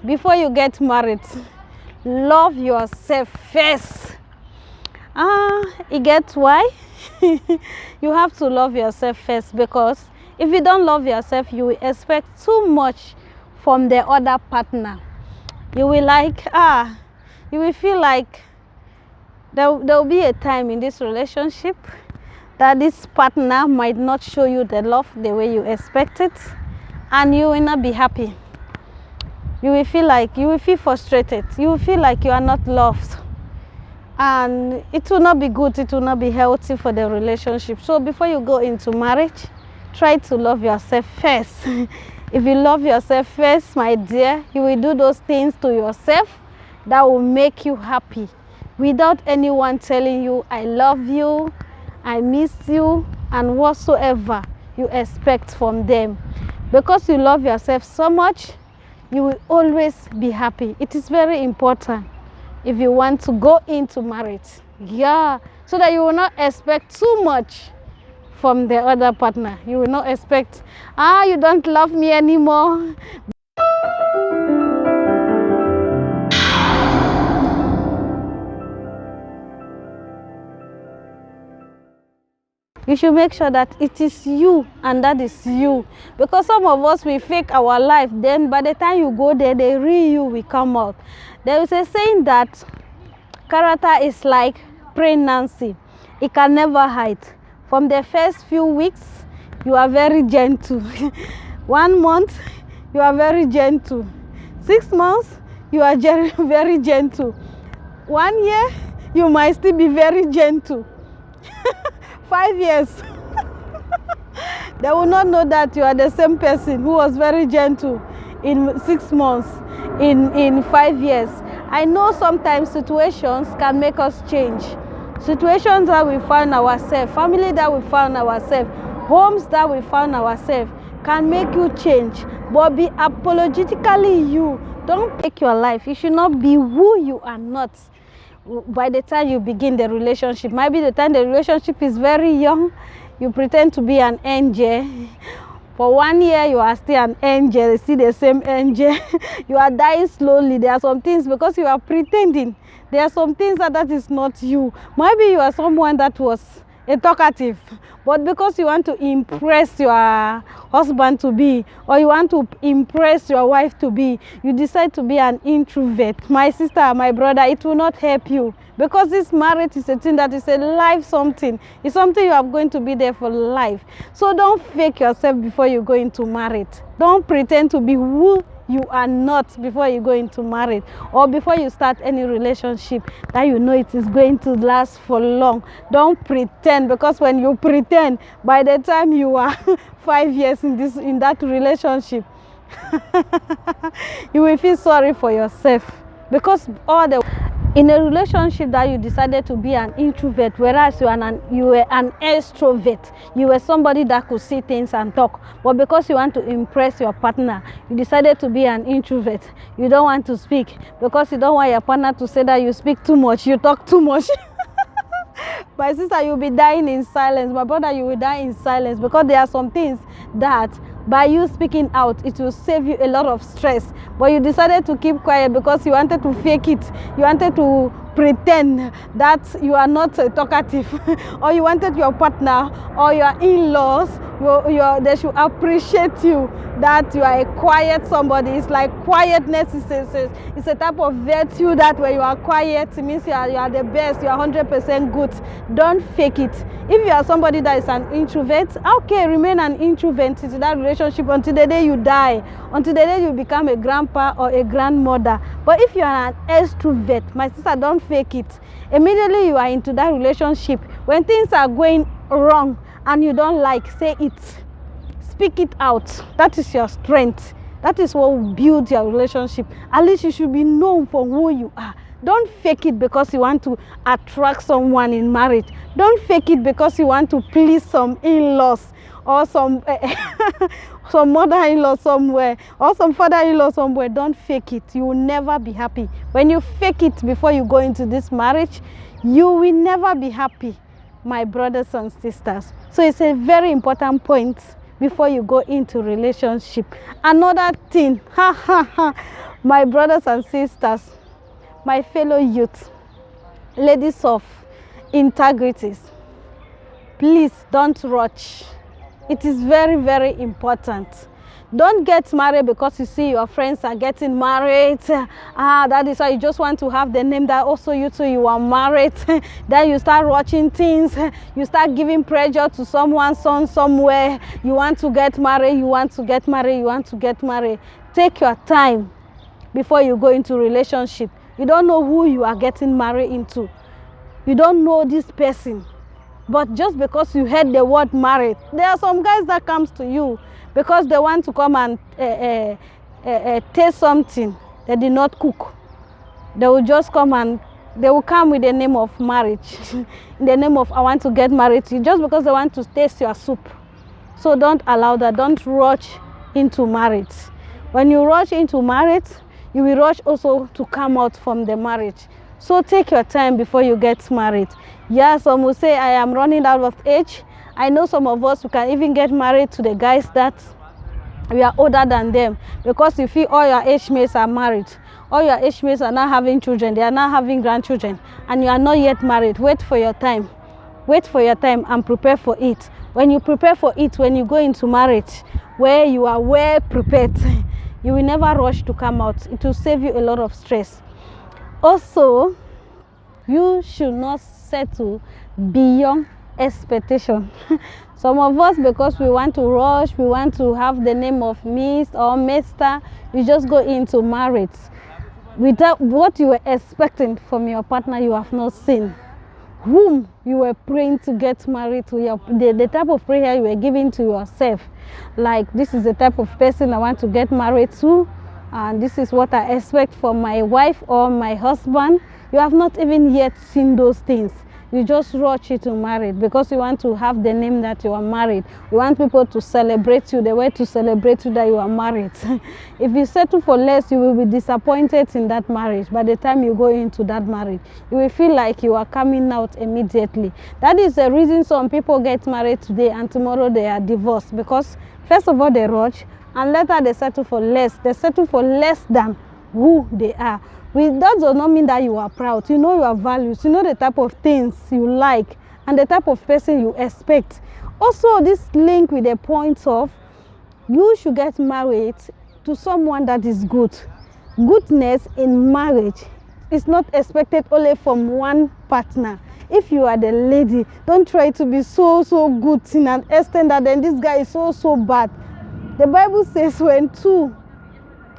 before you get married, love yourself first. It gets why? You have to love yourself first, because if you don't love yourself, you will expect too much from the other partner. You will you will feel like there will be a time in this relationship that this partner might not show you the love the way you expect it, and you will not be happy. You will feel frustrated. You will feel like you are not loved. And it will not be good, it will not be healthy for the relationship. So before you go into marriage, try to love yourself first. If you love yourself first, my dear, you will do those things to yourself that will make you happy, without anyone telling you, I love you, I miss you, and whatsoever you expect from them. Because you love yourself so much, you will always be happy. It is very important if you want to go into marriage. Yeah, so that you will not expect too much from the other partner. You will not expect, you don't love me anymore. You should make sure that it is you and that is you. Because some of us, we fake our life. Then by the time you go there, the real you will come out. There is a saying that character is like pregnancy. It can never hide. From the first few weeks, you are very gentle. 1 month, you are very gentle. 6 months, you are very gentle. 1 year, you might still be very gentle. 5 years, they will not know that you are the same person who was very gentle in 6 months, in 5 years. I know sometimes situations can make us change. Situations that we find ourselves, family that we found ourselves, homes that we found ourselves can make you change. But be apologetically you. Don't take your life. You should not be who you are not. By the time you begin the relationship, maybe the time the relationship is very young, you pretend to be an angel. For 1 year, you are still an angel, you see the same angel. You are dying slowly. There are some things, because you are pretending, there are some things that is not you. Maybe you are someone that was a talkative, but because you want to impress your husband to be, or you want to impress your wife to be, you decide to be an introvert. My sister, my brother, it will not help you, because this marriage is a thing that is a life something. It's something you are going to be there for life. So don't fake yourself before you go into marriage. Don't pretend to be who you are not before you go into marriage, or before you start any relationship that you know it is going to last for long. Don't pretend, because when you pretend, by the time you are 5 years in that relationship, you will feel sorry for yourself. Because in a relationship that you decided to be an introvert, whereas you were an extrovert, you were somebody that could see things and talk, but because you want to impress your partner, you decided to be an introvert. You don't want to speak, because you don't want your partner to say that you speak too much, you talk too much. My sister, you'll be dying in silence. My brother, you will die in silence, because there are some things that by you speaking out, it will save you a lot of stress. But you decided to keep quiet because you wanted to fake it. You wanted to pretend that you are not talkative, or you wanted your partner or your in-laws, they should appreciate you, that you are a quiet somebody. It's like quietness is a type of virtue, that when you are quiet, it means you are the best, you are 100% good. Don't fake it. If you are somebody that is an introvert, okay, remain an introvert in that relationship until the day you die, until the day you become a grandpa or a grandmother. But if you are an extrovert, my sister, don't fake it. Immediately you are into that relationship, when things are going wrong and you don't like, say it. Speak it out. That is your strength. That is what will build your relationship. At least you should be known for who you are. Don't fake it because you want to attract someone in marriage. Don't fake it because you want to please some in-laws, or some some mother-in-law somewhere, or some father-in-law somewhere. Don't fake it. You will never be happy. When you fake it before you go into this marriage, you will never be happy, my brothers and sisters. So it's a very important point before you go into relationship. Another thing, My brothers and sisters, my fellow youth, ladies of integrities, please don't rush. It is very, very important. Don't get married because you see your friends are getting married. That is why you just want to have the name that also you too, you are married. Then you start watching things. You start giving pressure to someone's son somewhere. You want to get married, you want to get married, you want to get married. Take your time before you go into relationship. You don't know who you are getting married into. You don't know this person. But just because you heard the word married, there are some guys that comes to you because they want to come and taste something they did not cook. They will just come and they will come with the name of marriage, in the name of I want to get married to you, just because they want to taste your soup. So don't allow that. Don't rush into marriage. When you rush into marriage, you will rush also to come out from the marriage. So take your time before you get married. Yeah, some will say I am running out of age. I know some of us who can even get married to the guys that we are older than them, because you feel all your age mates are married. All your age mates are not having children. They are not having grandchildren, and you are not yet married. Wait for your time. Wait for your time and prepare for it. When you prepare for it, when you go into marriage where you are well prepared, you will never rush to come out. It will save you a lot of stress. Also, you should not settle beyond expectation. Some of us, because we want to rush, we want to have the name of Miss or Mister, you just go into marriage without what you were expecting from your partner. You have not seen whom you were praying to get married to, the type of prayer you were giving to yourself, like this is the type of person I want to get married to, and this is what I expect from my wife or my husband. You have not even yet seen those things. You just rush into marriage because you want to have the name that you are married. You want people to celebrate you, the way to celebrate you that you are married. If you settle for less, you will be disappointed in that marriage. By the time you go into that marriage, you will feel like you are coming out immediately. That is the reason some people get married today and tomorrow they are divorced, because first of all they rush, and later they settle for less. They settle for less than who they are. That does not mean that you are proud. You know your values. You know the type of things you like and the type of person you expect. Also, this link with the point of you should get married to someone that is good. Goodness in marriage is not expected only from one partner. If you are the lady, don't try to be so good in an extent that then this guy is so bad. The Bible says when two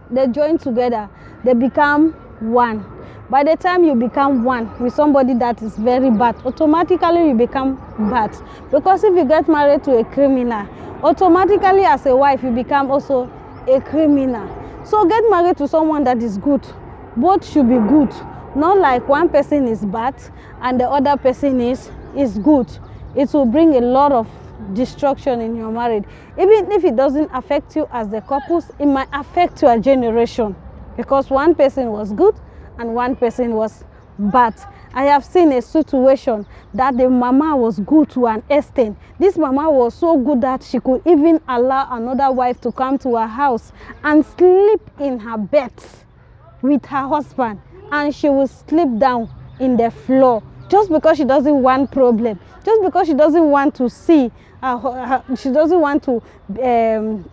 they join together, they become one. By the time you become one with somebody that is very bad, automatically you become bad. Because if you get married to a criminal, automatically as a wife you become also a criminal. So get married to someone that is good. Both should be good. Not like one person is bad and the other person is good. It will bring a lot of destruction in your marriage. Even if it doesn't affect you as the couples, it might affect your generation, because one person was good and one person was bad. I have seen a situation that the mama was good to an extent. This mama was so good that she could even allow another wife to come to her house and sleep in her bed with her husband, and she will sleep down in the floor just because she doesn't want problem, just because she doesn't want to see she doesn't want to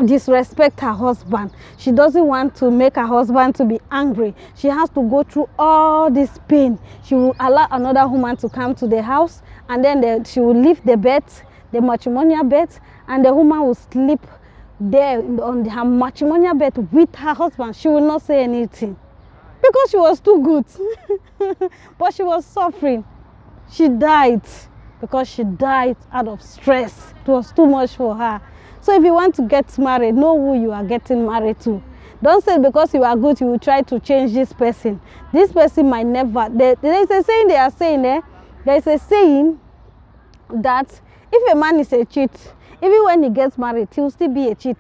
disrespect her husband. She doesn't want to make her husband to be angry. She has to go through all this pain. She will allow another woman to come to the house, and then she will leave the bed, the matrimonial bed, and the woman will sleep there on her matrimonial bed with her husband. She will not say anything because she was too good. But she was suffering. She died because she died out of stress. It was too much for her. So if you want to get married, know who you are getting married to. Don't say because you are good, you will try to change this person. This person might never. There is a saying they are saying there. There is a saying that if a man is a cheat, even when he gets married, he will still be a cheat.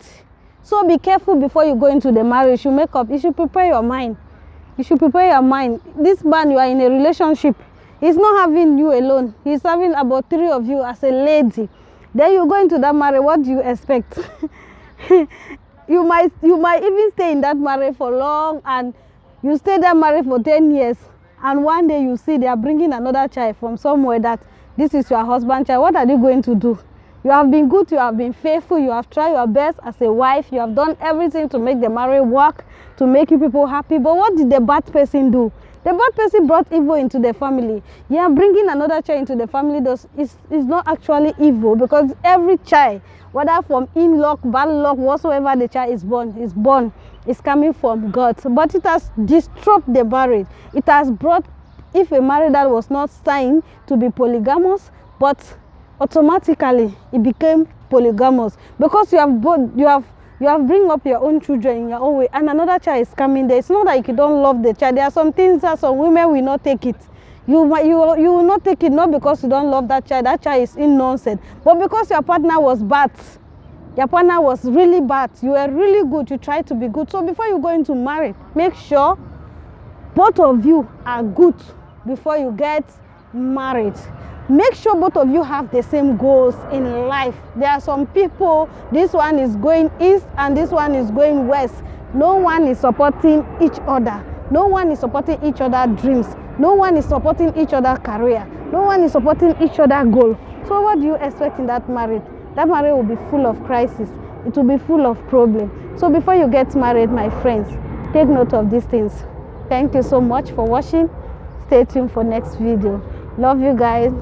So be careful before you go into the marriage. You make up. You should prepare your mind. You should prepare your mind. This man, you are in a relationship. He's not having you alone. He's having about 3 of you as a lady. Then you go into that marriage, what do you expect? you might even stay in that marriage for long, and you stay that marriage for 10 years, and one day you see they are bringing another child from somewhere that this is your husband's child. What are you going to do? You have been good, you have been faithful, you have tried your best as a wife, you have done everything to make the marriage work, to make you people happy, but what did the bad person do? The bad person brought evil into the family. Yeah, bringing another child into the family is not actually evil, because every child, whether from in-luck, bad luck, whatsoever the child is born is coming from God. But it has disrupted the marriage. It has brought, if a marriage that was not signed to be polygamous, but automatically it became polygamous, because you have bring up your own children in your own way, and another child is coming there. It's not like you don't love the child. There are some things that some women will not take it. You will not take it, not because you don't love that child is in nonsense, but because your partner was bad. Your partner was really bad. You were really good. You tried to be good. So before you go into marriage, make sure both of you are good before you get married. Make sure both of you have the same goals in life. There are some people, this one is going east and this one is going west. No one is supporting each other. No one is supporting each other's dreams. No one is supporting each other's career. No one is supporting each other's goal. So what do you expect in that marriage? That marriage will be full of crisis. It will be full of problems. So before you get married, my friends, take note of these things. Thank you so much for watching. Stay tuned for next video. Love you guys.